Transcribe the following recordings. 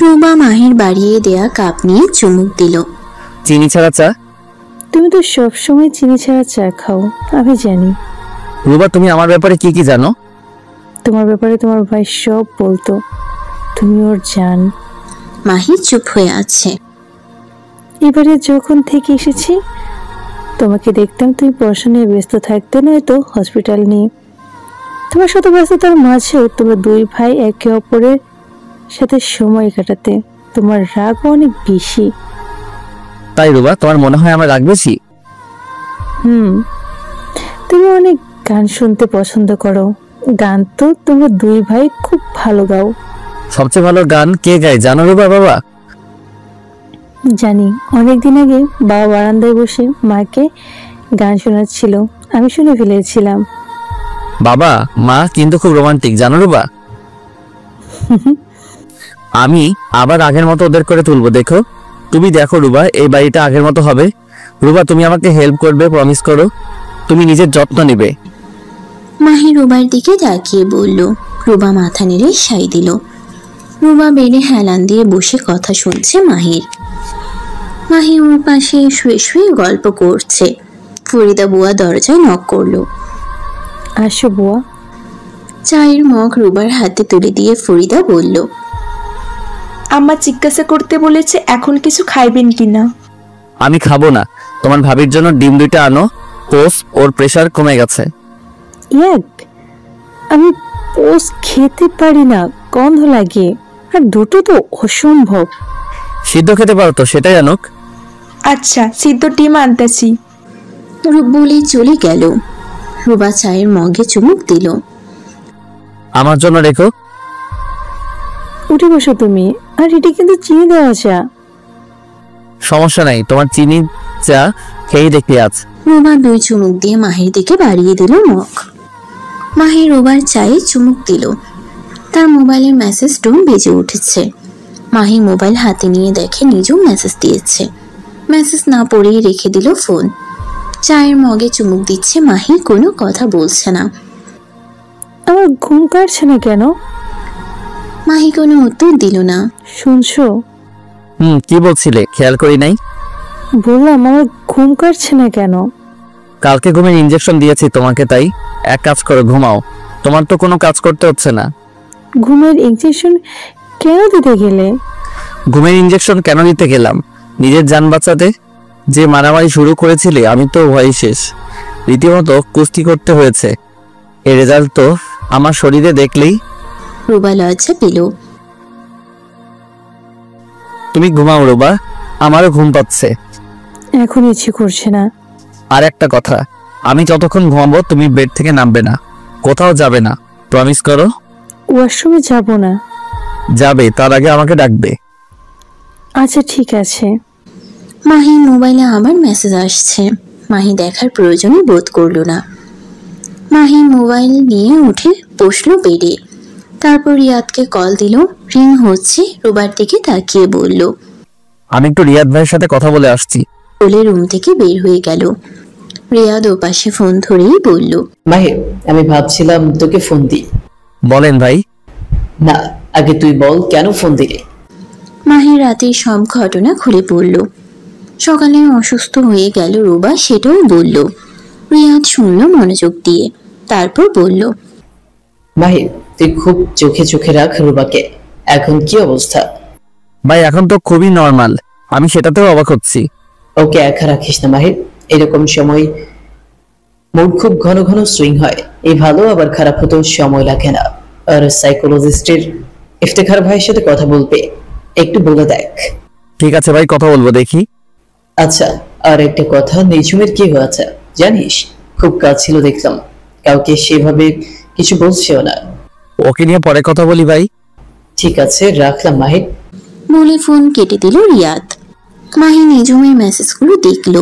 রুবা মাহির বাড়িয়ে দেয়া কাপ নিয়ে চুমুক দিল। চিনি ছাড়া চা? তুমি তো সবসময় চিনি ছাড়া চা খাও, আমি জানি। রুবা, তুমি আমার ব্যাপারে কি কি জানো? তোমার ব্যাপারে তোমার ভাই সব বলতো, তুমি ওর জান। মাহি চুপ হয়ে আছে। এবারে যখন থেকে এসেছি তোমাকে দেখতাম তুমি পড়াশোনায় ব্যস্ত থাকতে, নয়তো হসপিটাল নিয়ে। তোমার শত ব্যস্ততার মাঝেও তোমরা দুই ভাই একে অপরের সাথে সময় কাটাতে। তোমার রাগ অনেক বেশি। তাই রুবা, তোমার মনে হয় আমার রাগ বেশি? তুমি অনেক গান শুনতে পছন্দ করো। গান তো তোমরা দুই ভাই খুব ভালো গাও। সবচেয়ে ভালো গান কে গায় জানো রুবা? বাবা। জানি, অনেকদিন আগে বাবা বারান্দায় বসে মাকে গান শোনাচ্ছিল, আমি শুনে ফেলেছিলাম। বাবা মা কিন্তু খুব রোমান্টিক জানো রুবা। আমি আবার আগের মতো ওদের করে তুলবো, দেখো। তুমি দেখো রুবা, এই বাড়িটা আগের মতো হবে। রুবা, তুমি আমাকে হেল্প করবে, প্রমিস করো। তুমি নিজের যত্ন নেবে। মাহি রুবার দিকে তাকিয়ে বলল। রুবা মাথা নেড়ে সাই দিল। রুবা বেডে হেলান দিয়ে বসে কথা শুনছে মাহির। মাহি ওর পাশে শুয়ে শুয়ে গল্প করছে। ফরিদা বুয়া দরজায় নক করলো। আসো বুয়া। চায়ের মগ রুবার হাতে তুলে দিয়ে ফরিদা বলল, আম্মা জিজ্ঞাসা করতে বলেছে এখন কিছু খাইবেন কিনা। আমি খাবো না। তোমার ভাবির জন্য ডিম 2টা আনো। ওর প্রেসার কমে গেছে। আমি পোস্ট খেতে পারি না, গন্ধ লাগে, আর দুটো তো অসম্ভব। সিদ্ধ খেতে পারো তো, সেটাই আনুক। আচ্ছা, সিদ্ধ ডিম আনতেছি বলে চলে গেল। রুবা চায়ের মগে চুমুক দিল। আমার জন্য রেখো। উঠে বসো তুমি। আর এটা কিন্তু চিনি দেওয়া চা। সমস্যা নাই, তোমার চিনি চা খেয়ে দেখি আজ। রুবা 2 চুমুক দিয়ে মাহির দিকে বাড়িয়ে দিল মগ। মাহি রুবার চায়ে চুমুক দিল। তার মোবাইলের মেসেজ টোন বেজে উঠেছে। মাহি মোবাইল হাতে নিয়ে দেখে নিজেও মেসেজ দিয়েছে। মেসেজ না পড়েই রেখে দিল ফোন। চায়ের মগে চুমুক দিচ্ছে মাহি, কোনো কথা বলছে না। আমার ঘুম কাটছে না কেন? মাহি কোনো উত্তর দিল না। শুনছো? কি বলছিলে? খেয়াল করি নাই। বললাম আমার ঘুম কাটছে না কেন। কালকে ঘুমের ইনজেকশন দিয়েছি তোমাকে, তাই এক কাজ করো, ঘুমাও। তোমার তো কোনো কাজ করতে হচ্ছে না। ঘুমের ইনজেকশন কেন দিতে গেলে? ঘুমের ইনজেকশন কেন দিতে গেলাম? নিজের জান বাঁচাতে। যে মারামারি শুরু করেছিলে আমি তো ভয় শেষ। রীতিমতো কুস্তি করতে হয়েছে। এর রেজাল্ট তো আমার শরীরে দেখলেই। রুবা লজ্জা পেল। তুমি ঘুমাও রুবা, আমারও ঘুম পাচ্ছে। এখন ইচ্ছে করছে না। আর একটা কথা, আমি যতক্ষণ ঘুমাবো তুমি বেড থেকে নামবে না, কোথাও যাবে না। প্রমিস করো। ওয়াশরুমে যাব না। যাবে, তার আগে আমাকে ডাকবে। আচ্ছা ঠিক আছে। মাহি মোবাইলে আবার মেসেজ আসছে। মাহি দেখার প্রয়োজনই বোধ করল না। মাহি মোবাইল নিয়ে উঠে বসলো বেডে। তারপর রিয়াদকে কল দিল। রিং হচ্ছে। রুবার দিকে তাকিয়ে বলল, আমি একটু রিয়াদ ভাইয়ের সাথে কথা বলে আসছি। বলে রুম থেকে বের হয়ে গেল। রিয়াদ ওপাশে ফোন ধরেই বলল, মাহির, আমি ভাবছিলাম তোকে ফোন দিই। বলেন ভাই। না, আগে তুই বল কেন ফোন দিলি। মাহি রাতের সব ঘটনা খুলে পড়ল। সকালে অসুস্থ হয়ে গেল রুবা, সেটাও বলল। রিয়াদ শুনল মনোযোগ দিয়ে। তারপর বলল, মাহির, তুই খুব চোখে চোখে রাখ রুবাকে। এখন কি অবস্থা? ভাই এখন তো খুবই নর্মাল, আমি সেটাতেও অবাক হচ্ছি। ওকে একা রাখিস না মাহির। এরকম সময় মুড খুব ঘন ঘন সুইং হয়। এই ভালো আবার খারাপ হতেও সময় লাগে না। আর সাইকোলজিস্টের ইফতেখার ভাইয়ের সাথে কথা বলবে, একটু বলে দেখ। ঠিক আছে ভাই, কথা বলবো, দেখি। আচ্ছা, আর একটা কথা, নিঝুমের কি হয়েছে জানিস? খুব কাজ ছিল দেখলাম, কাউকে সেভাবে কিছু বলছেও না। ওকে নিয়ে পরে কথা বলি ভাই। ঠিক আছে, রাখলাম মাহির। বলে ফোন কেটে দিল রিয়াদ। মাহি নিজমের মেসেজগুলো দেখলো।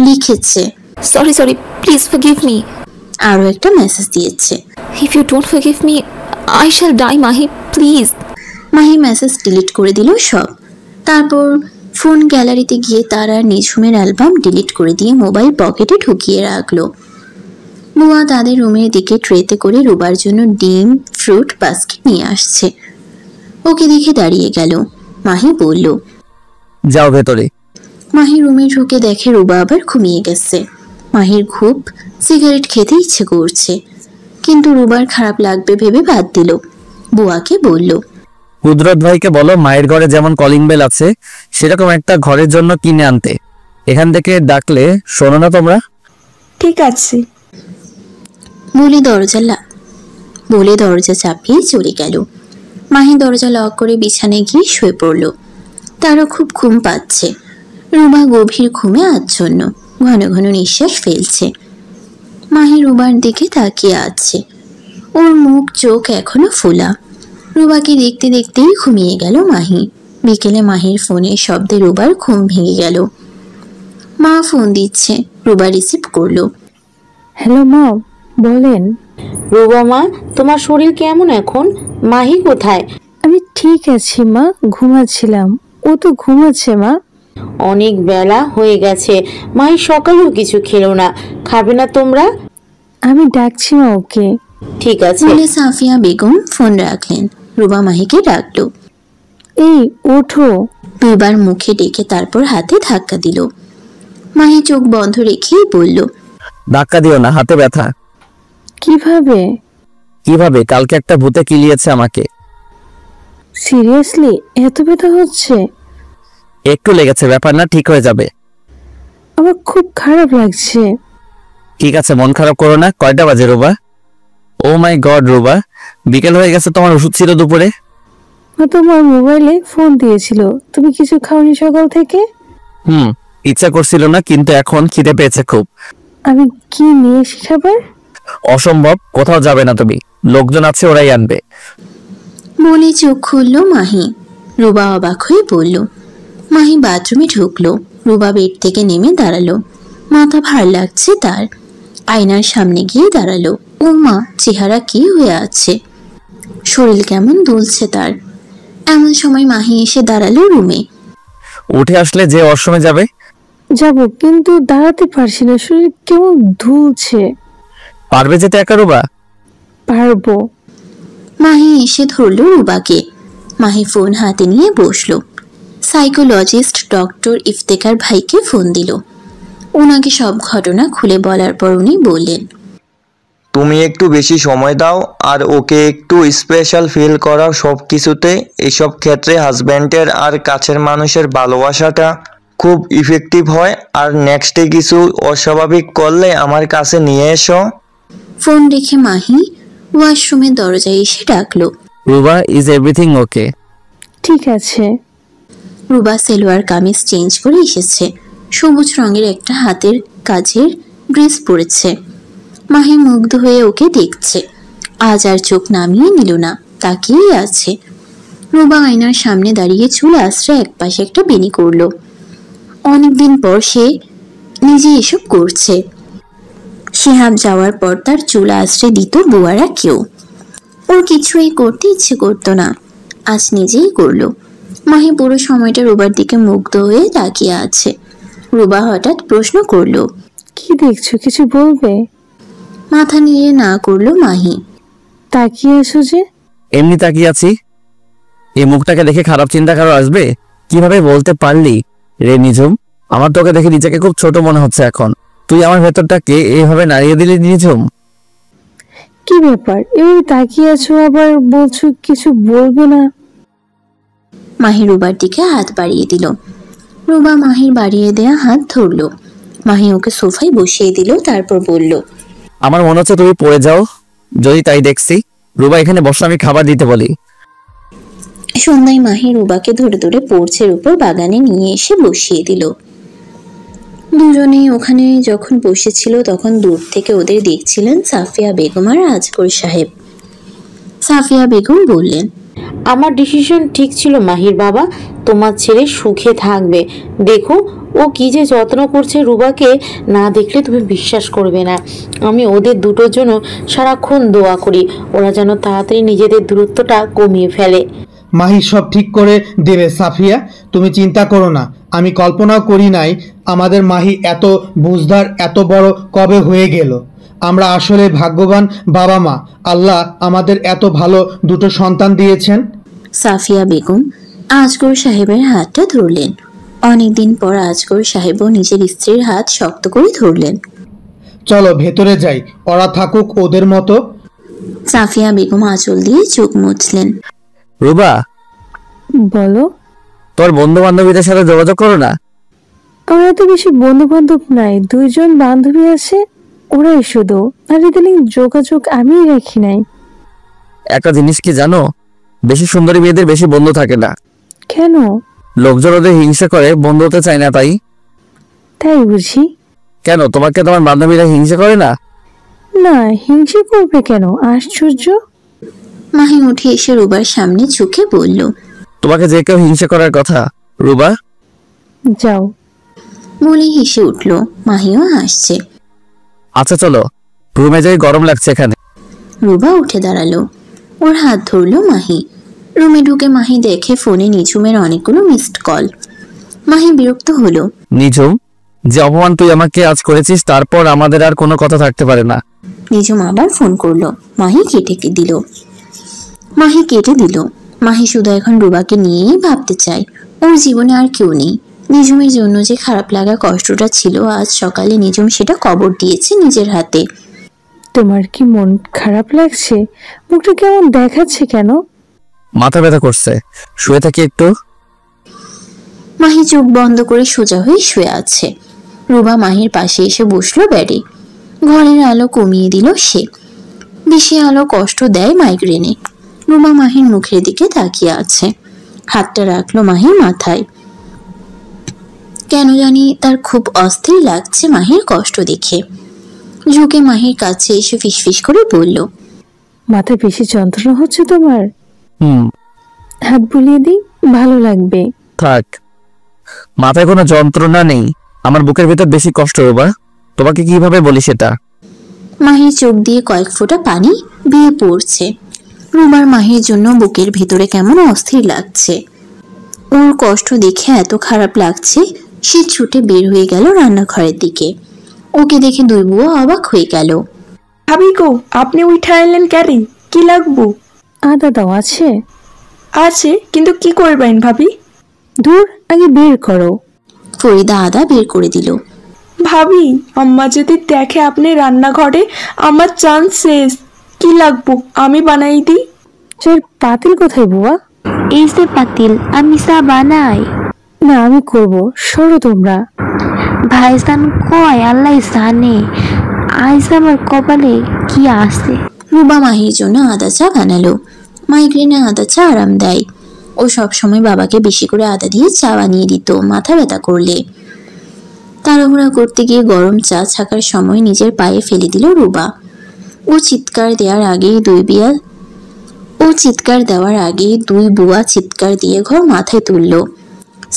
লিখেছে, সরি প্লিজ ফরগিভ মি। আরো একটা মেসেজ দিয়েছে, if you don't forgive me I shall die Mahi, please. Mahi message delete করে দিল সব। তারপর ফোন গ্যালারিতে গিয়ে তার আর নিঝুমের অ্যালবাম ডিলিট করে দিয়ে মোবাইল পকেটে ঢুকিয়ে রাখলো। বুয়া তাদের রুমের দিকে ট্রেতে করে রুবার জন্য ডিম, ফ্রুট বাস্কেট নিয়ে আসছে। ওকে দেখে দাঁড়িয়ে গেল। মাহি বলল। যাও ভেতরে। মাহি রুমে ঢুকে দেখে রুবা আবার ঘুমিয়ে গেছে। মাহির খুব সিগারেট খেতে ইচ্ছে করছে, কিন্তু রুবার খারাপ লাগবে ভেবে বাদ দিল। বুয়াকে বলল, কুদরত ভাইকে বলো মায়ের ঘরে যেমন কলিং বেল আছে সেরকম একটা ঘরের জন্য কিনে আনতে। এখান থেকে ডাকলে শোনো না তোমরা? ঠিক আছে বলে দরজা চাপিয়ে চলে গেল। মাহি দরজা লক করে বিছানায় গিয়ে শুয়ে পড়ল। তারও খুব ঘুম পাচ্ছে। রুবা গভীর ঘুমে আচ্ছন্ন, ঘন ঘন নিঃশ্বাস ফেলছে। মাহি রুবার দিকে তাকিয়ে আছে। ওর মুখ চোখ এখনো ফোলা। রুবাকে দেখতে দেখতেই ঘুমিয়ে গেল মাহি। বিকেলে মাহির ফোনের শব্দে রুবার ঘুম ভেঙে গেল। মা ফোন দিচ্ছে। রুবা রিসিভ করলো। হ্যালো মা, বলেন। রুবা মা, তোমার শরীর কেমন এখন? মাহি কোথায়? আমি ঠিক আছি মা, ঘুমাচ্ছিলাম। ও তো ঘুমাচ্ছে মা। অনেক বেলা হয়ে গেছে, মাহি সকালেও কিছু খেলো না। খাবে না তোমরা? আমি ডাকছি মা ওকে। ঠিক আছে। বলে সাফিয়া বেগম ফোন রাখলেন। রুবা মাহিকে ডাকলো। এই ওঠো। দুইবার মুখে ডেকে তারপর হাতে ধাক্কা দিল। মাহি চোখ বন্ধ রেখেই বলল, ধাক্কা দিও না, হাতে ব্যথা। কিভাবে? কালকে একটা ভূতে কিলিয়েছে আমাকে। সিরিয়াসলি এত ব্যথা হচ্ছে? একটু লেগেছে, ব্যাপার না, ঠিক হয়ে যাবে। আমার খুব খারাপ লাগছে। ঠিক আছে, মন খারাপ করো না। কয়টা বাজে রুবা? ও মাই গড রুবা, বিকেল হয়ে গেছে। তোমার ওষুধ ছিল দুপুরে? মা তোমার মোবাইলে ফোন দিয়েছিল। তুমি কিছু খাওনি সকাল থেকে? ইচ্ছা করছিল না, কিন্তু এখন খিদে পেয়েছে খুব। আমি কি নিয়ে এসি খাবার? অসম্ভব, কোথাও যাবে না তুমি। লোকজন আছে, ওরাই আনবে। বলে চোখ খুললো মাহি। রুবা অবাক হয়ে বলল। মাহি বাথরুমে ঢুকলো। রুবা বেড থেকে নেমে দাঁড়ালো। মাথা ভার লাগছে তার। আয়নার সামনে গিয়ে দাঁড়ালো। ও মা, চেহারা কি হয়ে আছে, শরীর কেমন দুলছে তার। এমন সময় মাহি এসে দাঁড়ালো রুমে। উঠে আসলে যে অসমে যাবে। যাব, কিন্তু দাঁড়াতে পারছি না, শরীর কেমন দুলছে। পারবে যেতে একা রুবা? পারবো। মাহি এসে ধরলো রুবাকে। মাহি ফোন হাতে নিয়ে বসলো। সাইকোলজিস্ট ডক্টর ইফতেখার ভাইকে ফোন দিল। ওনাকে সব ঘটনা খুলে বলার পর উনি বললেন, তুমি একটু বেশি সময় দাও আর ওকে একটু স্পেশাল ফিল করাও সব কিছুতে। এসব ক্ষেত্রে হাজব্যান্ডের আর কাছের মানুষের ভালোবাসাটা খুব ইফেক্টিভ হয়। আর নেক্সটে কিছু অস্বাভাবিক করলে আমার কাছে নিয়ে এসো। ফোন রেখে মাহি ওয়াশরুমের দরজায় এসে ডাকলো। Ruba, is everything okay? ঠিক আছে। রুবা সেলোয়ার কামিজ চেঞ্জ করে এসেছে। সবুজ রঙের একটা হাতের কাজের ড্রেস পরেছে। মাহি মুগ্ধ হয়ে ওকে দেখছে। আজ আর চোখ নামিয়ে নিল না, তাকিয়েই আছে। রুবা আয়নার সামনে দাঁড়িয়ে চুল আশ্রয় একপাশে একটা বেনি করলো। অনেকদিন পর সে নিজে এসব করছে। শিহাব যাওয়ার পর তার চুল আশ্রয় দিত বুয়ারা কেউ। ওর কিছুই করতে ইচ্ছে করতো না, আজ নিজেই করলো। মাহি পুরো সময়টা রুবার দিকে মুগ্ধ হয়ে তাকিয়ে আছে। রুবা হঠাৎ প্রশ্ন করলো, কি দেখছো, কিছু বলবে? মাথা নিয়ে না করলো মাহি। তাকিয়ে আছো যে? এমনি তাকিয়ে আছি। এই মুখটাকে দেখে খারাপ চিন্তা কারো আসবে? কিভাবে বলতে পারলি রে নিঝুম? আমার তোকে দেখে নিজেকে খুব ছোট মনে হচ্ছে এখন। তুই আমার ভেতরটাকে এইভাবে নাড়িয়ে দিলি নিঝুম। কি ব্যাপার, এভাবে তাকিয়ে আছো আবার বলছো কিছু বলবে না? মাহি রুবার দিকে হাত বাড়িয়ে দিল। রুবা মাহির বাড়িয়ে দেয়া হাত ধরলো। মাহি ওকে সোফায় বসিয়ে দিল, তারপর বলল, আমার মনে হচ্ছে তুমি পড়ে যাও। যদি তাই দেখছি, রুবা এখানে বসো, আমি খাবার দিতে বলি। সন্ধ্যায় মাহি রুবাকে ধরে ধরে পোর্চের উপর বাগানে নিয়ে এসে বসিয়ে দিল। দুজনেই ওখানে যখন বসেছিল তখন দূর থেকে ওদের দেখছিলেন সাফিয়া বেগম আর আজগর সাহেব। সাফিয়া বেগম বললেন, আমার ডিসিশন ঠিক ছিল মাহির বাবা, তোমার ছেলে সুখে থাকবে। দেখো ও কি যে যত্ন করছে রুবাকে, না দেখলে তুমি বিশ্বাস করবে না। আমি ওদের দুটোর জন্য সারাক্ষণ দোয়া করি, ওরা যেন তাড়াতাড়ি নিজেদের দূরত্বটা কমিয়ে ফেলে। মাহি সব ঠিক করে দেবে সাফিয়া, তুমি চিন্তা করো না। আমি কল্পনাও করি নাই আমাদের মাহি এত বুঝদার, এত বড় কবে হয়ে গেল। আমরা আসলে ভাগ্যবান বাবা মা। আল্লাহ আমাদের এত ভালো দুটো সন্তান দিয়েছেন। সাফিয়া বেগম আজগর সাহেবের হাতটা ধরলেন। অনেকদিন পর আজগর সাহেবও নিজের স্ত্রীর হাত শক্ত করে ধরলেন। চলো ভেতরে যাই, ওরা থাকুক ওদের মতো। সাফিয়া বেগম আঁচল দিয়ে চোখ মুছলেন। রুবা, বলো। তোর বন্ধু বান্ধবীদের সাথে যোগাযোগ করো না? আমার এত বেশি বন্ধু বান্ধব নাই, 2জন বান্ধবী আছে, ওরাই শুধু। আর ইদানিং যোগাযোগ আমি রাখি নাই। একটা জিনিস কি জানো, বেশি সুন্দরী মেয়েদের বেশি বন্ধু থাকে না। কেন? লোকজন ওদের হিংসা করে, বন্ধু হতে চায় না তাই। তাই বুঝি? কেন, তোমাকে তোমার বান্ধবীরা হিংসা করে না? না, হিংসে করবে কেন? আশ্চর্য। মাহি উঠে এসে রুবার সামনে ঝুঁকে বলল, তোমাকে যে কেউ হিংসা করার কথা। রুবা, যাও। বলে হেসে উঠল। মাহিও হাসছে। আচ্ছা চলো, রুমে যাই, গরম লাগছে এখানে। রুবা উঠে দাঁড়ালো। ওর হাত ধরলো মাহি। রুমে ঢুকে মাহি দেখে ফোনে নিঝুমের অনেকগুলো মিসড কল। মাহি বিরক্ত হলো। নিঝুম, যে অপমান তুই আমাকে আজ করেছিস, তারপর আমাদের আর কোনো কথা থাকতে পারে না। নিঝুম আবার ফোন করলো। মাহি কেটে দিল। মাহি শুধু এখন রুবাকে নিয়েই ভাবতে চায়। ওর জীবনে আর কেউ নেই। নিঝুমের জন্য যে খারাপ লাগা কষ্টটা ছিল, আজ সকালে নিঝুম সেটা কবর দিয়েছে নিজের হাতে। তোমার কি মন খারাপ লাগছে? মুখটা কেমন দেখাচ্ছে কেন? মাথা ব্যথা করছে, শুয়ে থাকি একটু। মাহি চোখ বন্ধ করে সোজা হয়ে শুয়ে আছে। রুবা মাহির পাশে এসে বসলো বেডে। ঘরের আলো কমিয়ে দিল সে। বেশি আলো কষ্ট দেয় মাইগ্রেনে। রুবা মাহির মুখের দিকে তাকিয়ে আছে। হাতটা রাখলো মাহির মাথায়। কেন জানি তার খুব অস্থির লাগছে মাহির কষ্ট দেখে। ঝুঁকে মাহির কাছে এসে ফিসফিস করে বলল, মাথায় বেশি যন্ত্রণা হচ্ছে তোমার? হুম। হাত বুলিয়ে দিই, ভালো লাগবে। থাক, মাথায় কোনো যন্ত্রণা নেই, আমার বুকের ভেতর বেশি কষ্ট। রুবা, তোমাকে কিভাবে বলি সেটা? মাহির চোখ দিয়ে কয়েক ফোঁটা পানি বেয়ে পড়ছে। রুবার মাহির জন্য বুকের ভেতরে কেমন অস্থির লাগছে। ওর কষ্ট দেখে এত খারাপ লাগছে, সে ছুটে বের হয়ে গেল রান্নাঘরের দিকে। ওকে দেখে দুই বুয়া অবাক হয়ে গেল। ভাবি গো, আপনি উঠে আনলেন ক্যারি? কি লাগবো? আদা দাও আছে? আছে, কিন্তু কি করবেন ভাবি? দূর, আগে বের করো। ফরিদা আদা বের করে দিল। ভাবি, আম্মা যদি দেখে আপনি রান্নাঘরে, আমার চান্স শেষ। কি লাগবো আমি বানাই দিই। চার পাতিল কোথায় বুয়া? এই যে পাতিল, আমি চা বানাই। না, আমি করব, সরো তোমরা। ভাইজান কয় আল্লাহ জানে আজ আমার কপালে কি আছে। রুবা মাহির জন্য আদা চা বানালো। মাইগ্রেনে আদা চা আরাম দেয়। ও সবসময় বাবাকে বেশি করে আদা দিয়ে চা বানিয়ে দিত মাথা ব্যথা করলে। তাড়াহুড়া করতে গিয়ে গরম চা ছাকার সময় নিজের পায়ে ফেলে দিল রুবা। ও চিৎকার দেওয়ার আগেই দুই বুয়া চিৎকার দিয়ে ঘর মাথায় তুলল।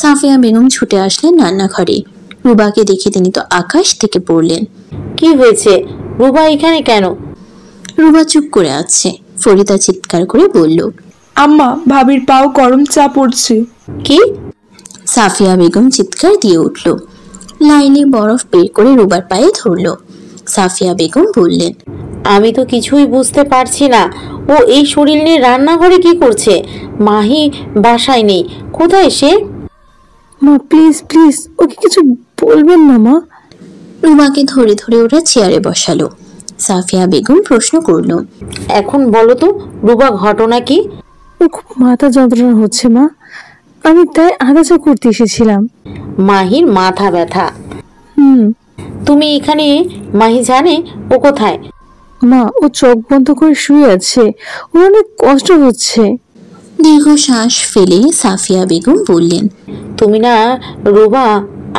সাফিয়া বেগম ছুটে আসলেন রান্নাঘরে। রুবাকে দেখে তিনি তো আকাশ থেকে পড়লেন। কি হয়েছে? রুবা এখানে কেন? রুবা চুপ করে আছে। ফরিদা চিৎকার করে বলল, আম্মা, ভাবির পাও গরম চা পড়ছে। কি? সাফিয়া বেগম চিৎকার দিয়ে উঠল। লাইনে বরফ বের করে রুবার পায়ে ধরল। সাফিয়া বেগম বললেন, আমি তো কিছুই বুঝতে পারছি না। ও এই শরীর নিয়ে রান্নাঘরে কি করছে? মাহি বাসায় নেই, কোথায় সে? মা প্লিজ প্লিজ, ওকে কিছু বলবেন না মা। রুবাকে ধরে ধরে ওরা চেয়ারে বসালো। সাফিয়া বেগম প্রশ্ন করল, এখন বলো তো রুবা, ঘটনা কি? ওর খুব মাথা যন্ত্রণা হচ্ছে মা, আমি তাই আদা চা করতে এসেছিলাম। মাহির মাথা ব্যথা? হুম। তুমি এখানে? মাহি জানে ও কোথায়? মা, ও চোখ বন্ধ করে শুয়ে আছে, ওর অনেক কষ্ট হচ্ছে। দীর্ঘশ্বাস ফেলে সাফিয়া বেগম বললেন, তুমি না রুবা,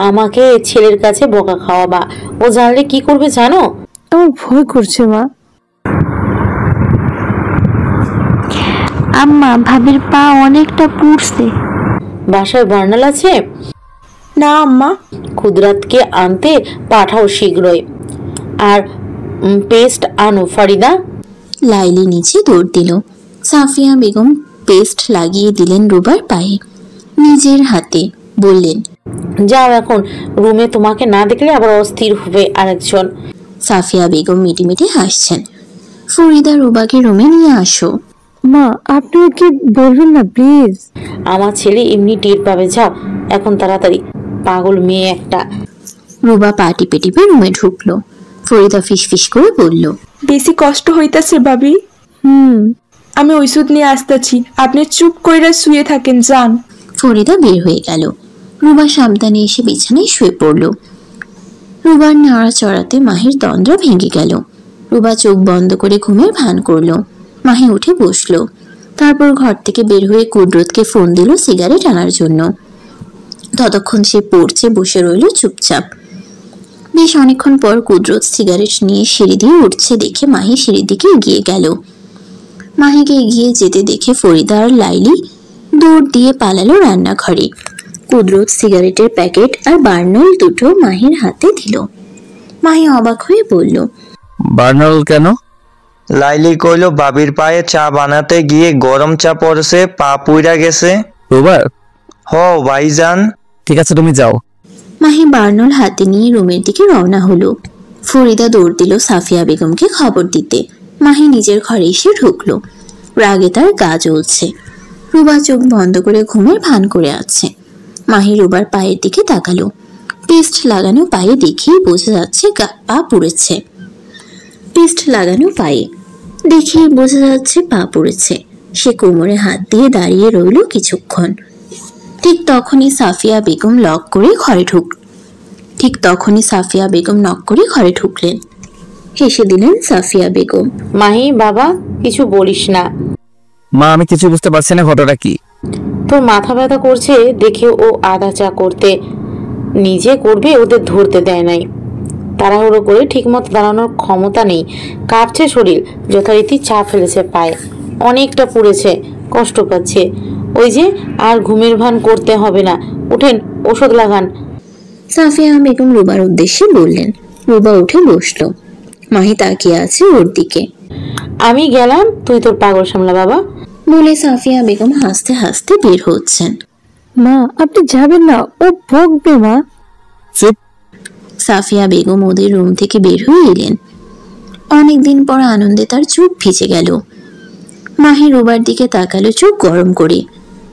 আমাকে ছেলের কাছে বকা খাওয়াবা। ও জানলে কি করবে জানো? আমার ভয় করছে মা। আম্মা, ভাবির পা অনেকটা পুড়ছে। বাসায় বার্নাল আছে? না আম্মা। কুদরাতকে আনতে পাঠাও শীঘ্রই। আর পেস্ট আনো ফারিদা। লাইলি নিচে দৌড় দিল। সাফিয়া বেগম পেস্ট লাগিয়ে দিলেন রুবার পায়ে নিজের হাতে। বললেন, যাও এখন রুমে, তোমাকে না দেখলে আবার অস্থির হবে আরেকজন। সাফিয়া বেগম মিটিমিটি হাসছেন। ফরিদা রুবাকে রুমে নিয়ে আসো। মা আপনি কি বলবেন না প্লিজ? আমার ছেলে এমনি টের পাবে, যাও এখন তাড়াতাড়ি, পাগল মেয়ে একটা। রুবা পা টিপে টিপে রুমে ঢুকলো। ফরিদা ফিসফিস করে বলল, বেশি কষ্ট হইতাছে ভাবি। আমি ওষুধ নিয়ে আসতেছি, আপনি চুপ কইরা শুয়ে থাকেন, যান। ফরিদা বের হয়ে গেল। রুবা সাবধানে এসে বিছানায় শুয়ে পড়ল। রুবার নাড়াচড়াতে মাহির তন্দ্রা ভেঙে গেল। রুবা চোখ বন্ধ করে ঘুমের ভান করলো। মাহি উঠে বসলো। তারপর ঘর থেকে বের হয়ে কুদরতকে ফোন দিল সিগারেট আনার জন্য। ততক্ষণ সে পড়ছে বসে রইল চুপচাপ। বেশ অনেকক্ষণ পর কুদরত সিগারেট নিয়ে সিঁড়ি দিয়ে উঠছে দেখে মাহি সিঁড়ির দিকে এগিয়ে গেল। মাহিকে এগিয়ে যেতে দেখে ফরিদা আর লাইলি দৌড় দিয়ে পালালো রান্নাঘরে। কুদরত সিগারেটের প্যাকেট আর বার্নল দুটো মাহির হাতে দিল। মাহি অবাক হয়ে বলল, বার্নাল কেন? লাইলি কইল বাবির পায়ে চা বানাতে গিয়ে গরম চা পড়ছে, পা পুইরা গেছে। রুবার, হ ভাইজান। ঠিক আছে তুমি যাও। মাহি বার্নল হাতে নিয়ে রুমের দিকে রওনা হলো। ফরিদা দৌড় দিল সাফিয়া বেগমকে খবর দিতে। মাহি নিজের ঘরে এসে ঢুকলো। রাগে তার গা জ্বলছে। রুবা চোখ বন্ধ করে ঘুমের ভান করে আছে। মাহি রুবার পায়ের দিকে তাকালো। পেস্ট লাগানো পায়ে দেখেই বোঝা যাচ্ছে পা পুড়েছে। পেস্ট লাগানো পায়ে দেখেই বোঝা যাচ্ছে পা পুড়েছে। সে কোমরে হাত দিয়ে দাঁড়িয়ে রইল কিছুক্ষণ। ঠিক তখনই সাফিয়া বেগম নক করে ঘরে ঢুকলেন। হেসে দিলেন সাফিয়া বেগম। মাহি বাবা, কিছু বলিস না। মা আমি কিছু বুঝতে পারছি না, ঘটনা কি? তোর মাথা ব্যথা করছে দেখে ও আদা চা করতে নিজে করবে, ওদের ধরতে দেয় নাই। তাড়াহুড়ো করে ঠিকমতো দাঁড়ানোর ক্ষমতা নেই, কাঁপছে শরীর, যথারীতি চা ফেলেছে পায়ে, অনেকটা পুড়েছে, কষ্ট পাচ্ছে। ওই যে আর ঘুমের ভান করতে হবে না, উঠেন ওষুধ লাগান। সাফিয়া বেগম রুবার উদ্দেশ্যে বললেন। রুবা উঠে বসলো। মাহি তাকিয়ে আছে ওর দিকে। আমি গেলাম, তুই তোর পাগল সামলা বাবা বলে সাফিয়া বেগম হাসতে হাসতে বের হচ্ছেন। মা আপনি যাবেন না, ও ভোগবে মা। চুপ। সাফিয়া বেগম ওদের রুম থেকে বের হয়ে এলেন। অনেকদিন পর আনন্দে তার চোখ ভিজে গেল। মাহি রুবার দিকে তাকালো চোখ গরম করে।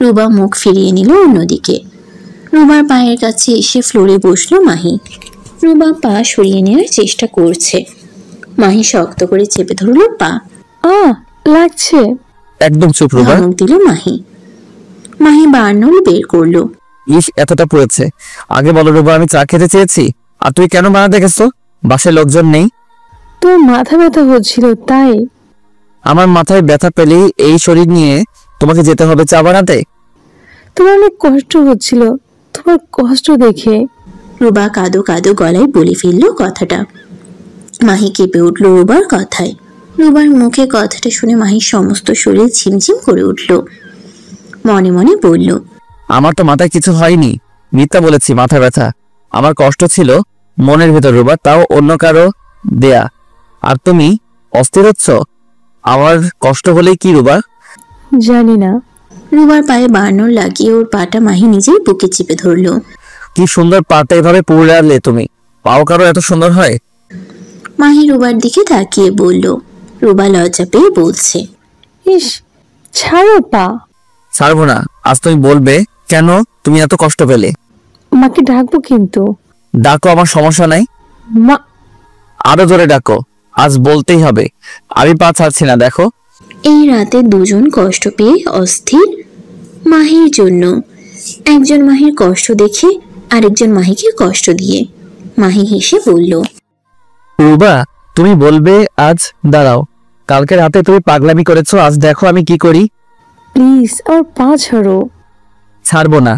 রুবা মুখ ফিরিয়ে নিল অন্যদিকে। রুবার পায়ের কাছে এসে ফ্লোরে বসলো মাহি। রুবা পা সরিয়ে নেওয়ার চেষ্টা করছে। মাহি শক্ত করে চেপে ধরলো পা। লাগছে। একদম চুপ রুবা। ধমক দিল মাহি। মাহি বার্নল বের করলো। ইস এতটা পড়েছে, আগে বলো রুবা, আমি চা খেতে চেয়েছি আর তুই কেন বানাতে গেছো? বাসায় লোকজন নেই। তোর মাথা ব্যথা হচ্ছিল তাই। আমার মাথায় ব্যথা পেলেই এই শরীর নিয়ে তোমাকে যেতে হবে চা বানাতে? তোমার অনেক কষ্ট হচ্ছিল, তোমার কষ্ট দেখে। রুবা কাঁদো কাঁদো গলায় বলে ফেললো কথাটা। মাহি কেঁপে উঠল রুবার কথায়। রুবার মুখে কথাটা শুনে মাহির সমস্ত শরীর ঝিমঝিম করে উঠল। মনে মনে বলল, আমার তো মাথায় কিছু হয়নি, মিথ্যা বলেছি, মাথা ব্যথা। আমার কষ্ট ছিল মনের ভেতর রুবা, তাও অন্য কারো দেয়া। আর তুমি অস্থির হচ্ছ? আমার কষ্ট হলেই কি রুবা? জানি না। রুবার পায়ে বার্নল লাগিয়ে ওর পাটা মাহি নিজেই বুকে চেপে ধরলো। কি সুন্দর পাটা এভাবে পুড়ালে তুমি, পাও কারো এত সুন্দর হয়? মাহি রুবার দিকে তাকিয়ে বলল। রুবা লজ্জা পেয়ে বলছে, ইস ছাড়ো পা। ছাড়বো না। আজ তুমি বলবে কেন তুমি এত কষ্ট পেলে। মাকে ডাকবো কিন্তু। ডাকো, আমার সমস্যা নাই। মা। আরো জোরে ডাকো, আজ বলতেই হবে। আমি পা ছাড়ছি না, দেখো। এই রাতে দুজন কষ্ট পেয়ে অস্থির মাহির জন্য। একজন মাহির কষ্ট দেখে আরেকজন মাহিকে কষ্ট দিয়ে। মাহি হেসে বলল, রুবা তুমি বলবে আজ? দাঁড়াও, কালকে রাতে তুমি পাগলামি করেছো, আজ দেখো আমি কি করি। প্লিজ আমার পা ছাড়ো। ছাড়বো না।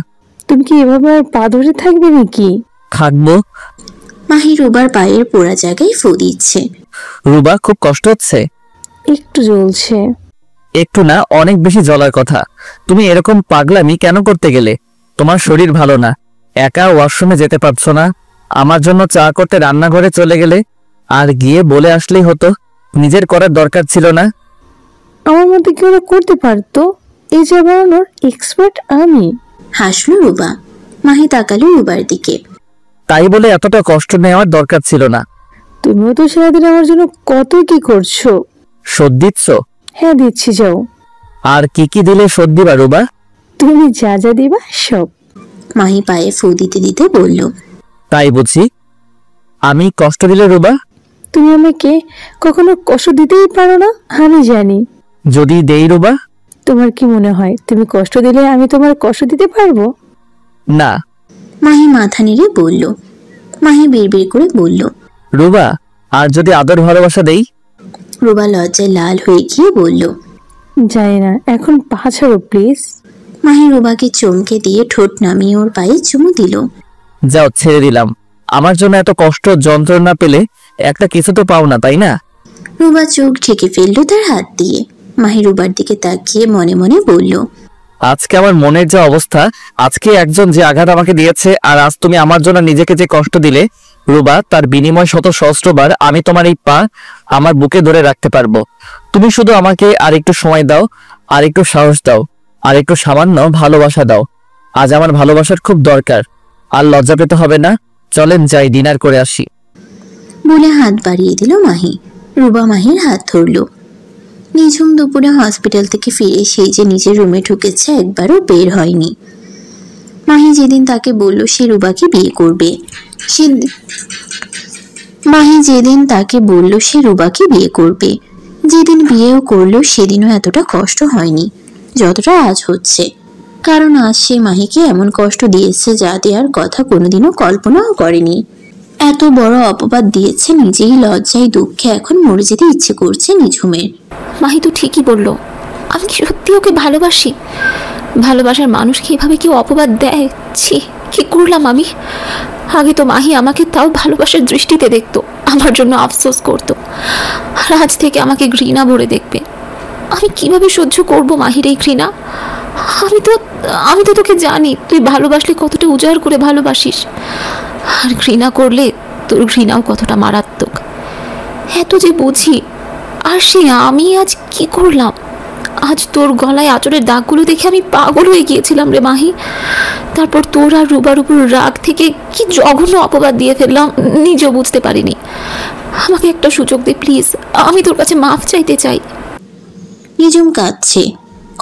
তুমি কি এভাবে আর পা ধরে থাকবে নাকি? থাকবো। মাহি রুবার পায়ের পোড়া জায়গায় ফু দিচ্ছে। রুবা খুব কষ্ট হচ্ছে? একটু জ্বলছে। একটু না, অনেক বেশি জ্বলার কথা। তুমি এরকম পাগলামি কেন করতে গেলে? তোমার শরীর ভালো না, একা ওয়াশরুমে যেতে পারছো না, আমার জন্য চা করতে রান্নাঘরে চলে গেলে। আর গিয়ে বলে আসলেই হতো, নিজের করার দরকার ছিল না। আমার মধ্যে কি ওরা করতে পারতো? এই চা বানানোর এক্সপার্ট আমি। হাসলো রুবা। মাহি তাকালো রুবার দিকে। তাই বলে এতটা কষ্ট নেওয়ার দরকার ছিল না। তুমিও তো সারাদিন আমার জন্য কত কি করছো। শোধ দিচ্ছ? হ্যাঁ দিচ্ছি, যাও। আর কি কি দিলে শোধ দিবা রুবা? তুমি যা যা দিবা সব। মাহি পায়ে ফু দিতে দিতে বলল, তাই বুঝি? আমি কষ্ট দিলে রুবা? তুমি আমাকে কখনো কষ্ট দিতেই পারো না, আমি জানি। যদি দেই রুবা? তোমার কি মনে হয় তুমি কষ্ট দিলে আমি তোমার কষ্ট দিতে পারবো? না। মাহি মাথা নেড়ে বলল। মাহি বিড়বিড় করে বলল, রুবা, আর যদি আদর ভালোবাসা দেই? রুবা লজ্জায় লাল হয়ে গিয়ে বলল, জানি না, এখন পা ছাড়ো প্লিজ। মাহি রুবাকে চমকে দিয়ে ঠোঁট নামিয়ে ওর পায়ে চুমু দিল। যাও, ছেড়ে দিলাম। আমার জন্য এত কষ্ট যন্ত্রণা পেলে একটা কিছু তো পাও না, তাই না? রুবা চোখ ঢেকে ফেললো তার হাত দিয়ে। মাহি রুবার দিকে তাকিয়ে মনে মনে বলল, আজকে আমার মনের যে অবস্থা, আজকে একজন যে আঘাত আমাকে দিয়েছে, আর আজ তুমি আমার জন্য নিজেকে যে কষ্ট দিলে রুবা, তার বিনিময় শত সহস্রবার আমি তোমার এই পা আমার বুকে ধরে রাখতে পারবো। তুমি শুধু আমাকে আর একটু সময় দাও, আর একটু সাহস দাও, আর একটু সামান্য ভালোবাসা দাও। আজ আমার ভালোবাসার খুব দরকার। আর লজ্জা পেতে হবে না। চলেন যাই, ডিনার করে আসি। বলে হাত বাড়িয়ে দিল মাহি। রুবা মাহির হাত ধরল। নিঝুম দুপুরে হসপিটাল থেকে ফিরে সেই যে নিজের রুমে ঢুকেছে, একবারও বের হয়নি। মাহি যেদিন তাকে বলল সে রুবাকে বিয়ে করবে, যেদিন বিয়েও করলো সেদিনও এতটা কষ্ট হয়নি যতটা আজ হচ্ছে। কারণ আজ সে মাহিকে এমন কষ্ট দিয়েছে যা দেওয়ার কথা কোনোদিনও কল্পনাও করেনি। এত বড় অপবাদ দিয়েছে, নিজেই লজ্জায় দুঃখে এখন মরে যেতে ইচ্ছে করছে নিঝুমের। মাহি তো ঠিকই বলল, আমি কি সত্যি ওকে ভালোবাসি? ভালোবাসার মানুষকে এভাবে কেউ অপবাদ দেয়? ছি, কি করলাম আমি? আগে তো মাহি আমাকে তাও ভালোবাসার দৃষ্টিতে দেখতো, আমার জন্য আফসোস করতো, আর আজ থেকে আমাকে ঘৃণা ভরে দেখবে। আমি কিভাবে সহ্য করব মাহির এই ঘৃণা? আমি তো তোকে জানি, তুই ভালোবাসলে কতটা উজাড় করে ভালোবাসিস, আর ঘৃণা করলে তোর ঘৃণাও কতটা মারাত্মক। এত যে বুঝি, আর সে আমি আজ কি করলাম? আজ তোর গলায় আঁচড়ের দাগগুলো দেখে আমি পাগল হয়ে গিয়েছিলাম রে মাহি। তারপর তোর আর রুবার উপর রাগ থেকে কি জঘন্য অপবাদ দিয়ে ফেললাম, নিজেও বুঝতে পারিনি। আমাকে একটা সুযোগ দে প্লিজ, আমি তোর কাছে মাফ চাইতে চাই। নিঝুম কাঁদছে।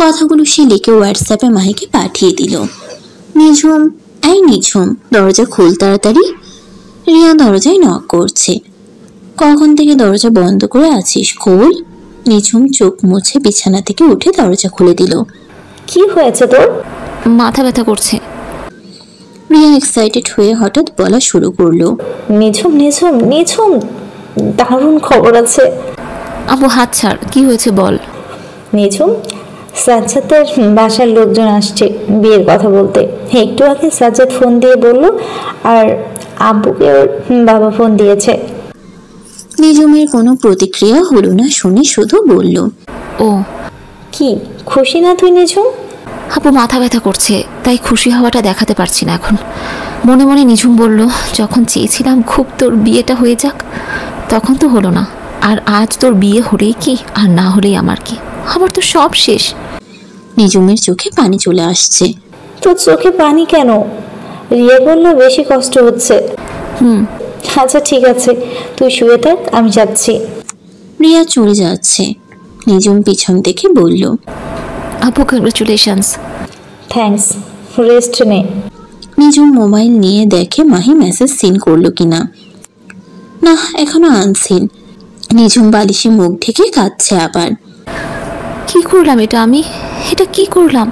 কথাগুলো সে লিখে হোয়াটসঅ্যাপে মাহিকে পাঠিয়ে দিল। নিঝুম, এই নিঝুম, দরজা খোল তাড়াতাড়ি। রিয়া দরজায় নক করছে। কখন থেকে দরজা বন্ধ করে আছিস, খোল। নিঝুম চোখ মুছে বিছানা থেকে উঠে দরজা খুলে দিল। কি হয়েছে তোর? মাথা ব্যথা করছে। রিয়া এক্সাইটেড হয়ে হঠাৎ বলা শুরু করলো, নিঝুম নিঝুম নিঝুম, দারুণ খবর আছে। আবু হাত ছাড়, কি হয়েছে বল। নিঝুম, সাজ্জাদের বাসার লোকজন আসছে বিয়ের কথা বলতে। একটু আগে সাজ্জাদ ফোন দিয়ে বলল, আর আব্বুকে ওর বাবা ফোন দিয়েছে। নিঝুমের কোনো প্রতিক্রিয়া হলো না শুনে শুধু বলল, ও কি খুশি না তুই নিঝুম? আপু মাথা ব্যথা করছে, তাই খুশি হওয়াটা দেখাতে পারছি না এখন। মনে মনে নিঝুম বলল, যখন চেয়েছিলাম খুব তোর বিয়েটা হয়ে যাক, তখন তো হলো না। আর আজ তোর বিয়ে হলেই কি, আর না হলেই আমার কি? আমার তো সব শেষ। নিঝুমের চোখে পানি চলে আসছে। তোর চোখে পানি কেন? রিয়া বলল বেশি কষ্ট হচ্ছে। আচ্ছা ঠিক আছে, তুই শুয়ে থাক, আমি যাচ্ছি। রিয়া চলে যাচ্ছে। নিঝুম পিছন থেকে বলল, আপু কংগ্রেচুলেশনস। থ্যাঙ্কস, রেস্ট নে। নিঝুম মোবাইল নিয়ে দেখে মাহি মেসেজ সিন করলো কিনা। না, এখনো আনসিন। নিঝুম বালিশে মুখ ঢেকে কাঁদছে আবার। কি করলাম এটা কি করলাম?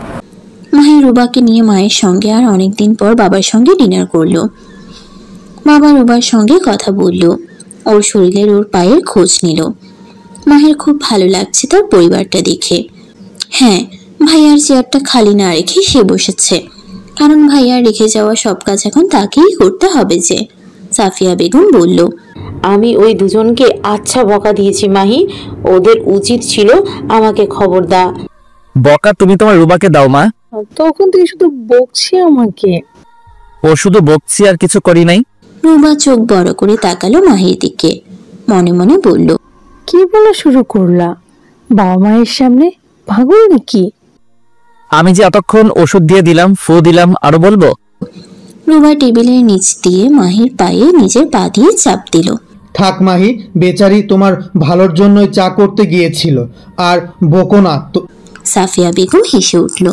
মাহি রুবাকে নিয়ে মায়ের সঙ্গে আর অনেকদিন পর বাবার সঙ্গে ডিনার করলো। বাবা রুবার সঙ্গে কথা বলল, ওর শরীরের ওর পায়ের খোঁজ নিল। মাহির খুব ভালো লাগছে তার পরিবারটা দেখে। হ্যাঁ, ভাইয়ার চেয়ারটা খালি না রেখে সে বসেছে, কারণ ভাইয়ার রেখে যাওয়া সব কাজ এখন তাকেই করতে হবে যে। সাফিয়া বেগম বলল, আমি ওই দুজনকে আচ্ছা বকা দিয়েছি মাহি, ওদের উচিত ছিল আমাকে খবর দেয়া। বকা তুমি তোমার রুবাকে দাও মা। তখন তুই শুধু বকছি আমাকে। ও শুধু বকছি, আর কিছু করি নাই। রুবা চোখ বড় করে তাকালো মাহির দিকে, মনে মনে বলল, কি বলা শুরু করলা বাবা মায়ের সামনে? পাগল নাকি? আমি যে এতক্ষণ ওষুধ দিয়ে দিলাম, ফু দিলাম, আরো বলবো? রুবা টেবিলের নিচ দিয়ে মাহির পায়ে নিজের পা দিয়ে চাপ দিল। থাক মাহি, বেচারি তোমার ভালোর জন্যই চা করতে গিয়েছিল, আর বকো না তো। সাফিয়া বেগম হেসে উঠল।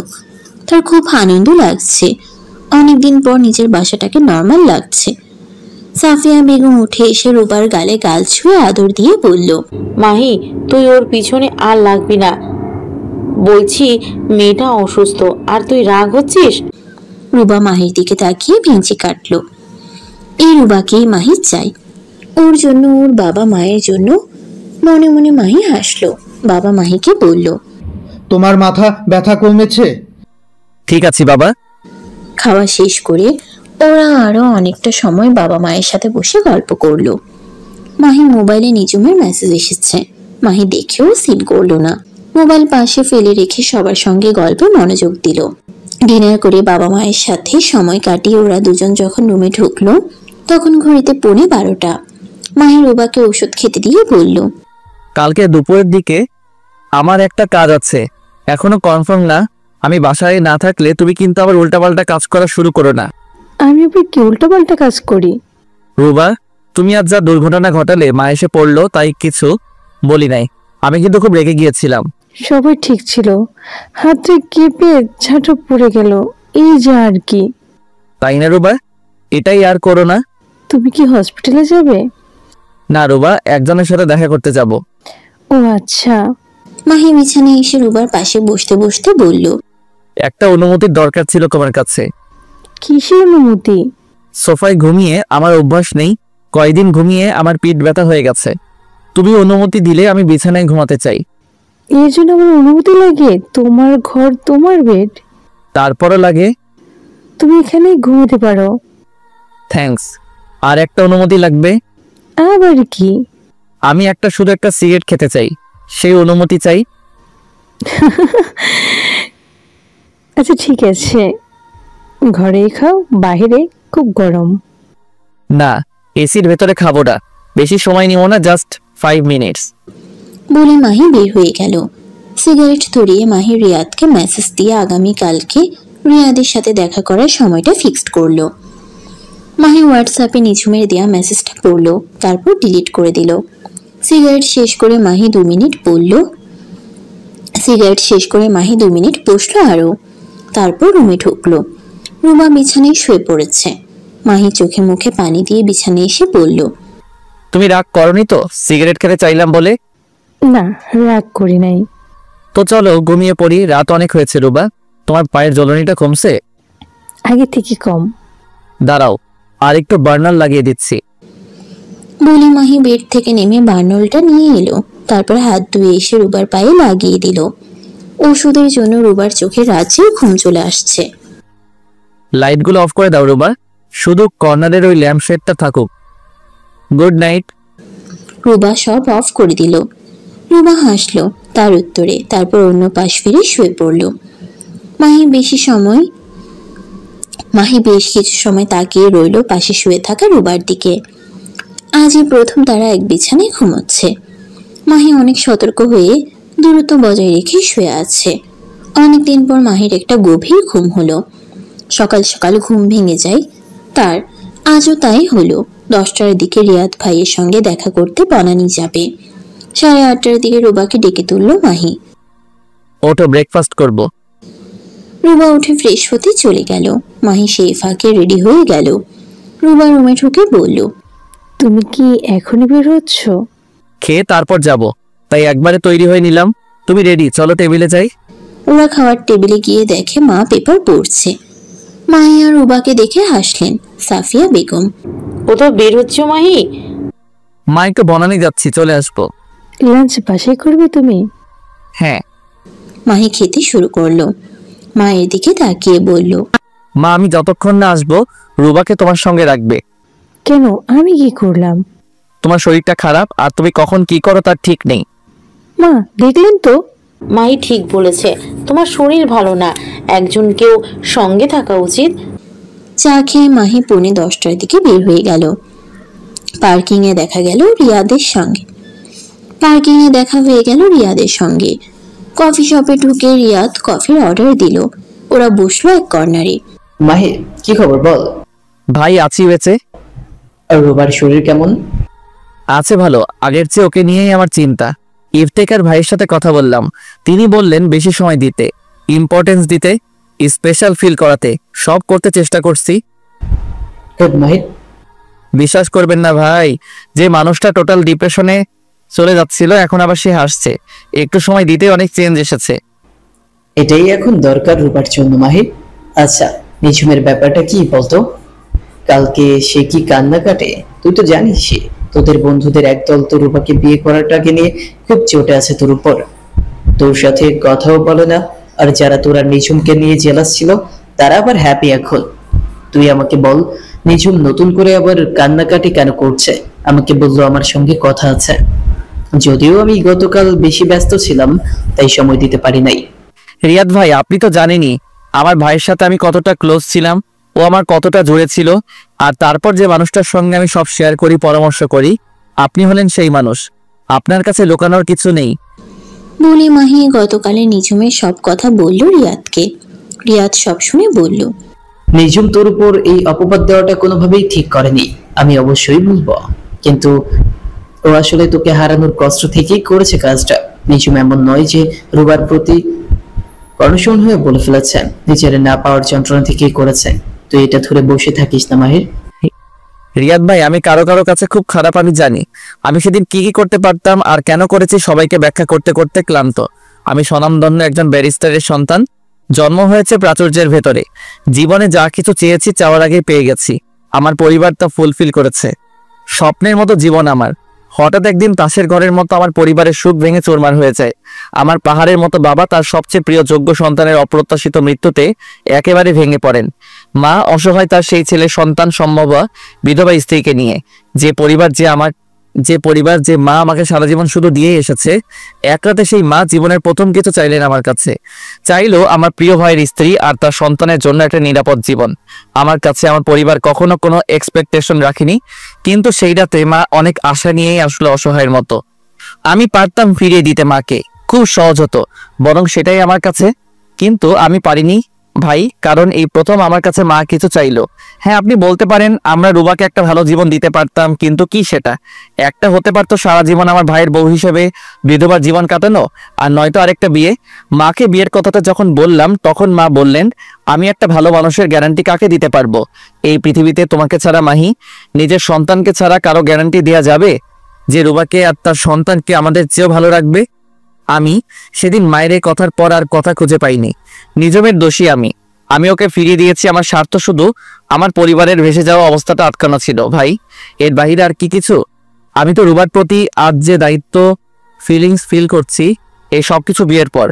তার খুব আনন্দ লাগছে, অনেকদিন পর নিজের বাসাটাকে নর্মাল লাগছে। সাফিয়া বেগম উঠে এসে রুবার গালে গাল ছুঁয়ে আদর দিয়ে বলল, মাহি তুই ওর পিছনে আর লাগবি না, বলছি মেয়েটা অসুস্থ আর তুই রাগ হচ্ছিস। রুবা মাহির দিকে তাকিয়ে ভেঙচি কাটল। এই রুবাকেই মাহি চাই, ওর জন্য, ওর বাবা মায়ের জন্য। মনে মনে মাহি হাসলো। বাবা মাহিকে বলল, তোমার মাথা ব্যথা কমেছে? ঠিক আছে বাবা। খাওয়া শেষ করে ওরা আরো অনেকটা সময় বাবা মায়ের সাথে বসে গল্প করলো। মাহি মোবাইলে নিজুমের মেসেজ এসেছে। মাহি দেখেও সিন করলো না, মোবাইল পাশে ফেলে রেখে সবার সঙ্গে গল্পে মনোযোগ দিল। ডিনার করে বাবা মায়ের সাথে সময় কাটিয়ে ওরা দুজন যখন রুমে ঢুকলো তখন ঘড়িতে 12:15। মাহি রুবাকে ওষুধ খেতে দিয়ে বলল, কালকে দুপুরের দিকে আমার একটা কাজ আছে, এখনো কনফার্ম না। আমি বাসায় না থাকলে তুমি কিন্তু আবার উল্টাপাল্টা কাজ করা শুরু করো না। আমি আবার কি উল্টাপাল্টা কাজ করি? রুবা, তুমি আজ যা দুর্ঘটনা ঘটালে মা এসে পড়লো তাই কিছু বলি নাই। আমি কিন্তু খুব রেগে গিয়েছিলাম। সবাই ঠিক ছিল, হাতে কেঁপে ঝাঁটা পড়ে গেল, এই যা আর কি। তাই না রুবা? এটাই আর করো না। তুমি কি হসপিটালে যাবে? না রুবা, একজনের সাথে দেখা করতে যাব। ও আচ্ছা। মাহি বিছানায় এসে রুবার পাশে বসতে বসতে বলল, একটা অনুমতির দরকার ছিল তোমার কাছে। কিসের অনুমতি? সোফায় ঘুমিয়ে আমার অভ্যাস নেই, কয়দিন ঘুমিয়ে আমার পিঠ ব্যথা হয়ে গেছে। তুমি অনুমতি দিলে আমি বিছানায় ঘুমাতে চাই। এর জন্য আমার অনুমতি লাগে? তোমার ঘর, তোমার বেড। তারপরও লাগে। তুমি এখানেই ঘুমাতে পারো। থ্যাঙ্কস। আর একটা অনুমতি লাগবে। আবার কি? আমি শুধু একটা সিগারেট খেতে চাই, সেই অনুমতি চাই। আচ্ছা ঠিক আছে, ঘরেই খাও, বাইরে খুব গরম। না, এসির ভেতরে খাবো না, বেশি সময় নিব না, জাস্ট 5 মিনিটস। বলে মাহি বের হয়ে গেল। সিগারেট ধরিয়ে মাহি রিয়াদকে মেসেজ দিয়ে আগামীকালকে রিয়াদের সাথে দেখা করার সময়টা ফিক্সড করলো। মাহি হোয়াটসঅ্যাপে নিঝুমের দেওয়া মেসেজটা পড়লো, তারপর ডিলিট করে দিল। সিগারেট শেষ করে মাহি 2 মিনিট বসলো আরো, তারপর রুমে ঢুকলো। রুমা বিছানায় শুয়ে পড়েছে। মাহি চোখে মুখে পানি দিয়ে বিছানায় এসে বলল, তুমি রাগ করনি তো সিগারেট খেতে চাইলাম বলে? না, রাগ করি নাই। তো চলো ঘুমিয়ে পড়ি, রাত অনেক হয়েছে। রুবা, তোমার পায়ের জ্বলনিটা কমছে? আগে থেকে কম। দাঁড়াও, আর একটু বার্নার লাগিয়ে দিচ্ছি। বলে মাহি বেড থেকে নেমে বার্নলটা নিয়ে এলো, তারপর হাত ধুয়ে এসে রুবার পায়ে লাগিয়ে দিল। ওষুধের জন্য রুবার চোখে রাজ্যে ঘুম চলে আসছে। লাইটগুলো অফ করে দাও রুবা, শুধু কর্নারের ওই ল্যাম্প শেডটা থাকুক। Good night. রুবা সব অফ করে দিল। রুবা হাসলো তার উত্তরে, তারপর অন্য পাশ ফিরে শুয়ে পড়ল। মাহি বেশ কিছু সময় তাকিয়ে রইল পাশে শুয়ে থাকা রুবার দিকে। আজই প্রথম তারা এক বিছানায় ঘুমোচ্ছে। মাহি অনেক সতর্ক হয়ে দূরত্ব বজায় রেখে শুয়ে আছে। অনেকদিন পর মাহির একটা গভীর ঘুম হলো। সকাল সকাল ঘুম ভেঙে যায় তার। আজও তাই হলো। 10টার দিকে রিয়াদ ভাইয়ের সঙ্গে দেখা করতে বনানী যাবে। 8:30টার দিকে রুবাকে ডেকে তুললো মাহি। ওটো, ব্রেকফাস্ট করব। রুবা উঠে ফ্রেশ হতে চলে গেল। মাহি সেই ফাঁকে রেডি হয়ে গেল। রুবা রুমে ঢুকে বলল, তুমি কি এখনই বের হচ্ছ? খেয়ে তারপর যাব, তাই একবারে তৈরি হয়ে নিলাম। তুমি রেডি? চলো টেবিলে যাই। ওরা খাওয়ার টেবিলে গিয়ে দেখে মা পেপার পড়ছে। মাহি আর রুবাকে দেখে হাসলেন সাফিয়া বেগম। ও তো বের হচ্ছে মাহি। মা, একটু বনানী যাচ্ছি, চলে আসবো। লাঞ্চ বাসায় করবে তুমি? হ্যাঁ। মাহি খেতে শুরু করলো। মায়ের দিকে তাকিয়ে বলল, মা, আমি যতক্ষণ না আসবো রুবাকে তোমার সঙ্গে রাখবে। কেন, আমি কি করলাম? তোমার শরীরটা খারাপ আর তুমি কখন কি করো তার ঠিক নেই। মা, দেখলেন তো? মাহি ঠিক বলেছে, তোমার শরীর ভালো না, একজনকেও সঙ্গে থাকা উচিত। চা খেয়ে মাহি 10:45টার দিকে বের হয়ে গেল। পার্কিং এ দেখা হয়ে গেল রিয়াদের সঙ্গে। কফি শপে ঢুকে রিয়াদ কফির অর্ডার দিল। ওরা বসলো এক কর্নারে। মাহি, কি খবর বল? ভাই আছি বেঁচে। আর রুবার শরীর কেমন? আছে ভালো, আগের চেয়ে ওকে নিয়েই আমার চিন্তা। ইফতেখার ভাইয়ের সাথে কথা বললাম, তিনি বললেন বেশি সময় দিতে, ইম্পর্টেন্স দিতে, স্পেশাল ফিল করাতে। সব করতে চেষ্টা করছি। গুড মাহির। বিশ্বাস করবেন না ভাই, যে মানুষটা টোটাল ডিপ্রেশনে চলে যাচ্ছিল এখন আবার সে হাসছে। একটু সময় দিতে অনেক চেঞ্জ এসেছে। এটাই এখন দরকার রূপার জন্য মাহির। আচ্ছা, নিঝুমের ব্যাপারটা কি বলতো? কালকে সে কি কান্না কাটে? তুই তো জানিসই তোদের বন্ধুদের একদল তো রূপাকে বিয়ে করাটাকে নিয়ে খুব চটে আছে তোর উপর। তোর সাথে কথাও বলে না, আর যারা তোরা নিঝুমকে নিয়ে জেলাস ছিল তারা আবার হ্যাপি এখন। তুই আমাকে বল, নিঝুম নতুন করে আবার কান্নাকাটি কেন করছে? আমাকে বললো আমার সঙ্গে কথা আছে, যদিও আমি গতকাল বেশি ব্যস্ত ছিলাম তাই সময় দিতে পারি নাই। রিয়াদ ভাই, আপনি তো জানেনই আমার ভাইয়ের সাথে আমি কতটা ক্লোজ ছিলাম, ও আমার কতটা জুড়ে ছিল। আর তারপর যে মানুষটার সঙ্গে আমি সব শেয়ার করি, পরামর্শ করি, আপনি হলেন সেই মানুষ। আপনার কাছে লুকানোর কিছু নেই। বলে মাহি গতকালে নিঝুমের সব কথা বলল রিয়াদকে। রিয়াদ সব শুনে বলল, নিঝুম তোর উপর এই অপবাদ দেওয়াটা কোনোভাবেই ঠিক করেনি, আমি অবশ্যই বলবো। কিন্তু ও আসলে তোকে হারানোর কষ্ট থেকেই করেছে কাজটা। নিঝুম এমন নয় যে রুবার প্রতি কর্ণশূন হয়ে বলে ফেলেছে, নিজের না পাওয়ার যন্ত্রণা থেকেই করেছে। তুই এটা ধরে বসে থাকিস না মাহির। রিয়াদ ভাই, আমি কারো কারো কাছে খুব খারাপ, আমি জানি। আমি সেদিন কি কি করতে পারতাম আর কেন করেছি সবাইকে ব্যাখ্যা করতে করতে ক্লান্ত। আমি স্বনামধন্য একজন ব্যারিস্টারের সন্তান, জন্ম হয়েছে প্রাচুর্যের ভেতরে। জীবনে যা কিছু চেয়েছি চাওয়ার আগে পেয়ে গেছি। আমার পরিবার তা ফুলফিল করেছে। স্বপ্নের মতো জীবন আমার। হঠাৎ একদিন তাসের ঘরের মতো আমার পরিবারের সুখ ভেঙে চুরমার হয়ে যায়। আমার পাহাড়ের মতো বাবা তার সবচেয়ে প্রিয় যোগ্য সন্তানের অপ্রত্যাশিত মৃত্যুতে একেবারে ভেঙে পড়েন। মা অসহায় তার সেই ছেলে সন্তান সম্ভব বিধবা স্ত্রীকে নিয়ে। যে পরিবার যে মা আমাকে সারা জীবন শুধু দিয়ে এসেছে, এক রাতে সেই মা জীবনের প্রথম কিছু চাইলেন আমার কাছে। চাইলো আমার প্রিয় ভাইয়ের স্ত্রী আর তার সন্তানের জন্য একটা নিরাপদ জীবন। আমার কাছে আমার পরিবার কখনো কোনো এক্সপেকটেশন রাখিনি, কিন্তু সেই রাতে মা অনেক আশা নিয়েই আসলে অসহায়ের মতো। আমি পারতাম ফিরিয়ে দিতে মাকে, খুব সহজ হতো, বরং সেটাই আমার কাছে। কিন্তু আমি পারিনি ভাই, কারণ এই প্রথম আমার কাছে মা কিছু চাইলো। হ্যাঁ, আপনি বলতে পারেন আমরা রুবাকে একটা ভালো জীবন দিতে পারতাম, কিন্তু কি সেটা? একটা হতে পারতো সারা জীবন আমার ভাইয়ের বউ হিসেবে বিধবার জীবন কাটানো, আর নয়তো আরেকটা বিয়ে। মাকে বিয়ের কথাটা যখন বললাম তখন মা বললেন, আমি একটা ভালো মানুষের গ্যারান্টি কাকে দিতে পারবো এই পৃথিবীতে? তোমাকে ছাড়া মাহি, নিজের সন্তানকে ছাড়া কারো গ্যারান্টি দেওয়া যাবে যে রুবাকে আর তার সন্তানকে আমাদের চেয়েও ভালো রাখবে? আমি সেদিন মায়ের এই কথার পর আর কথা খুঁজে পাইনি। নিঝুমের দোষী আমি ওকে ফিরিয়ে দিয়েছি। আমার স্বার্থ শুধু আমার পরিবারের ভেসে যাওয়া অবস্থাটা আটকানো ছিল ভাই, এর বাহিরে আর কি কিছু? আমি তো রুবার প্রতি আজ যে দায়িত্ব ফিলিংস ফিল করছি, এই সব কিছু বিয়ের পর।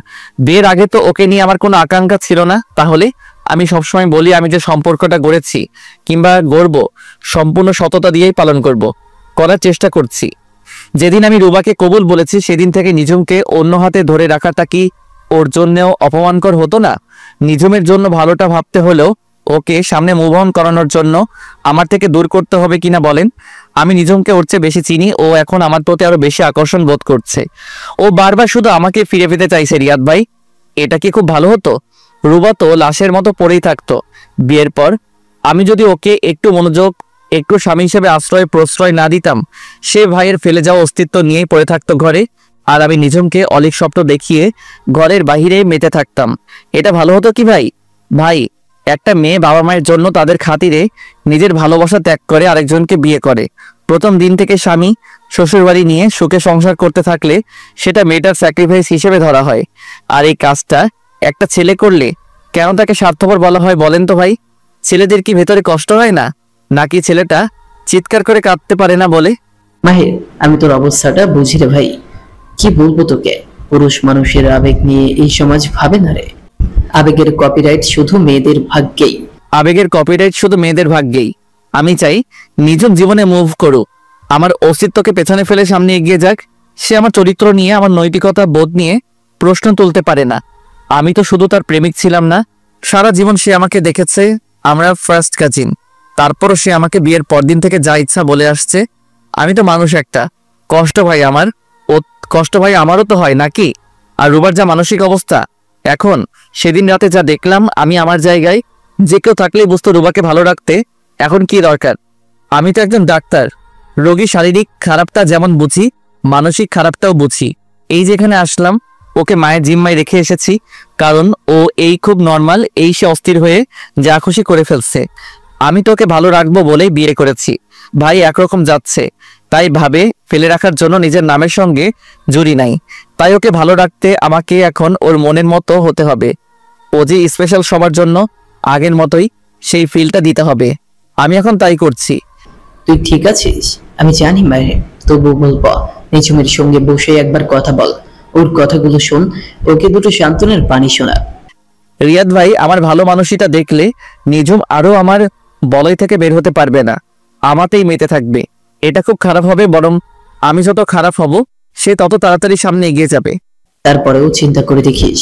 বিয়ের আগে তো ওকে নিয়ে আমার কোনো আকাঙ্ক্ষা ছিল না। তাহলে আমি সবসময় বলি, আমি যে সম্পর্কটা গড়েছি কিংবা গড়ব, সম্পূর্ণ সততা দিয়েই পালন করার চেষ্টা করছি। যেদিন আমি রুবাকে কবুল বলেছি সেদিন থেকে নিঝুমকে অন্য হাতে ধরে রাখাটা কি ওর জন্যও অপমানকর হতো না? নিঝুমের জন্য ভালোটা ভাবতে হলেও ওকে সামনে মুভ অন করানোর জন্য আমার থেকে দূর করতে হবে কিনা বলেন? আমি নিঝুমকে ওর চেয়ে বেশি চিনি। ও এখন আমার প্রতি আরো বেশি আকর্ষণ বোধ করছে। ও বারবার শুধু আমাকে ফিরে পেতে চাইছে। রিয়াদ ভাই, এটা কি খুব ভালো হতো? রুবা তো লাশের মতো পড়েই থাকতো বিয়ের পর। আমি যদি ওকে একটু মনোযোগ, একটু স্বামী হিসেবে প্রশ্রয় না দিতাম, সে ভাইয়ের ফেলে যাওয়া অস্তিত্ব নিয়েই পড়ে থাকতো ঘরে, আর আমি নিঝুমকে অলিক স্বপ্ন দেখিয়ে ঘরের বাহিরে মেতে থাকতাম। এটা ভালো হতো কি ভাই? ভাই, একটা মেয়ে বাবা মায়ের জন্য তাদের খাতিরে নিজের ভালোবাসা ত্যাগ করে আরেকজনকে বিয়ে করে। প্রথম দিন থেকে স্বামী শ্বশুরবাড়ি নিয়ে সুখে সংসার করতে থাকলে সেটা মেয়েটার স্যাক্রিফাইস হিসেবে ধরা হয়। আর এই কাজটা একটা ছেলে করলে কেন তাকে স্বার্থপর বলা হয় বলেন তো ভাই? ছেলেদের কি ভেতরে কষ্ট হয় না, নাকি ছেলেটা চিৎকার করে কাঁদতে পারে না বলে? মাহির, আমি তোর অবস্থাটা বুঝি রে ভাই। কি বলবো তোকে, পুরুষ মানুষের আবেগ নিয়ে এই সমাজ ভাবে না রে। আবেগের কপিরাইট শুধু মেয়েদের ভাগ্যেই। আমি চাই নিঝুম জীবনে মুভ করুক, আমার অস্তিত্বকে পেছনে ফেলে সামনে এগিয়ে যাক। সে আমার চরিত্র নিয়ে, আমার নৈতিকতা বোধ নিয়ে প্রশ্ন তুলতে পারে না। আমি তো শুধু তার প্রেমিক ছিলাম না, সারা জীবন সে আমাকে দেখেছে। আমরা ফার্স্ট কাজিন, তারপরও সে আমাকে বিয়ের পরদিন থেকে যা ইচ্ছা বলে আসছে। আমি তো মানুষ একটা। কষ্ট ভাই আমারও তো হয় নাকি? আর রুবার যা মানসিক অবস্থা এখন, সেদিন রাতে যা দেখলাম, আমি আমার জায়গায় যে কেউ থাকলেই বুঝতো রুবাকে ভালো রাখতে এখন কি দরকার। আমি তো একজন ডাক্তার, রোগী শারীরিক খারাপটা যেমন বুঝি, মানসিক খারাপটাও বুঝি। এই যেখানে আসলাম, ওকে মায়ের জিম্মায় রেখে এসেছি, কারণ ও এই খুব নর্মাল, এই সে অস্থির হয়ে যা খুশি করে ফেলছে। আমি তো ওকে ভালো রাখবো বলেই বিয়ে করেছি। ভাই একরকম যাচ্ছে, তাই ভাবে ফেলে রাখার জন্য নিজের নামের সঙ্গে জুড়ি নাই। তাই ওকে ভালো রাখতে আমাকে এখন ওর মনের মতো হতে হবে। ও যে স্পেশাল সবার জন্য, আগের মতোই সেই ফিলটা দিতে হবে। আমি এখন তাই করছি। তুই ঠিক আছিস? আমি জানি মাহির, তবু বলবো নিঝুমের সঙ্গে বসে একবার কথা বল, ওর কথাগুলো শোন, ওকে দুটো সান্ত্বনের বাণী শোনা। রিয়াদ ভাই, আমার ভালো মানুষিটা দেখলে নিঝুম আরো আমার বলয় থেকে বের হতে পারবে না, আমাতেই মেতে থাকবে। এটা খুব খারাপ হবে, বরং আমি যত খারাপ হব সে তত তাড়াতাড়ি সামনে এগিয়ে যাবে। তারপরেও চিন্তা করে দেখিস,